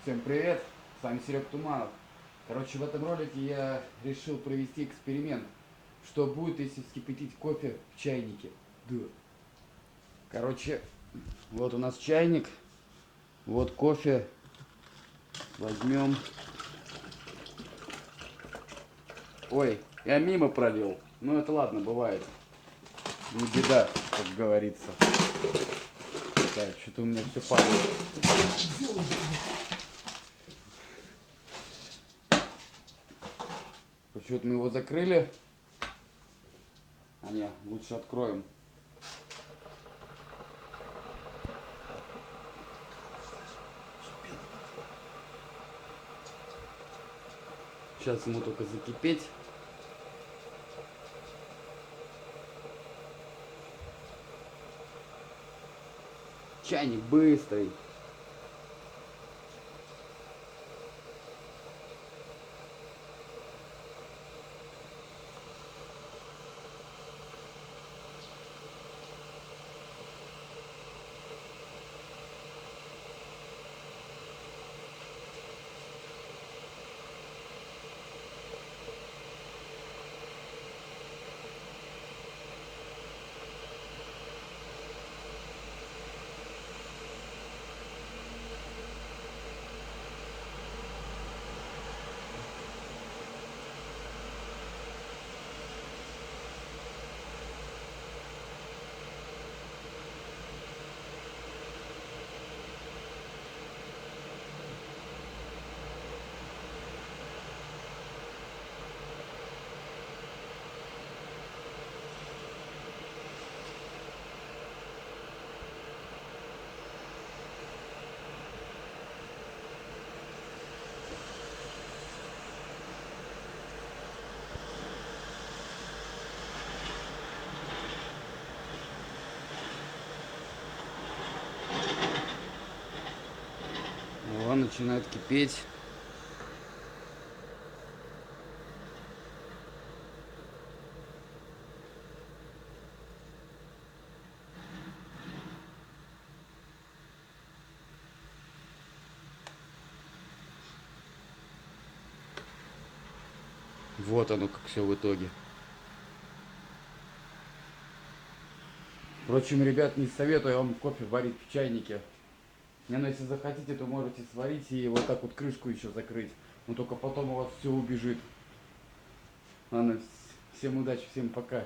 Всем привет, с вами Серег Туманов. Короче, в этом ролике я решил провести эксперимент. Что будет, если вскипятить кофе в чайнике? Да. Короче, вот у нас чайник, вот кофе. Возьмем. Ой, я мимо пролил. Ну это ладно, бывает. Не беда, как говорится. Так, что-то у меня все падает. Почему-то мы его закрыли. А не, лучше откроем. Сейчас ему только закипеть. Чайник быстрый. Он начинает кипеть. Вот оно как все в итоге. Впрочем, ребят, не советую вам кофе варить в чайнике. Не, ну если захотите, то можете сварить и вот так вот крышку еще закрыть. Но только потом у вас все убежит. Ладно, всем удачи, всем пока.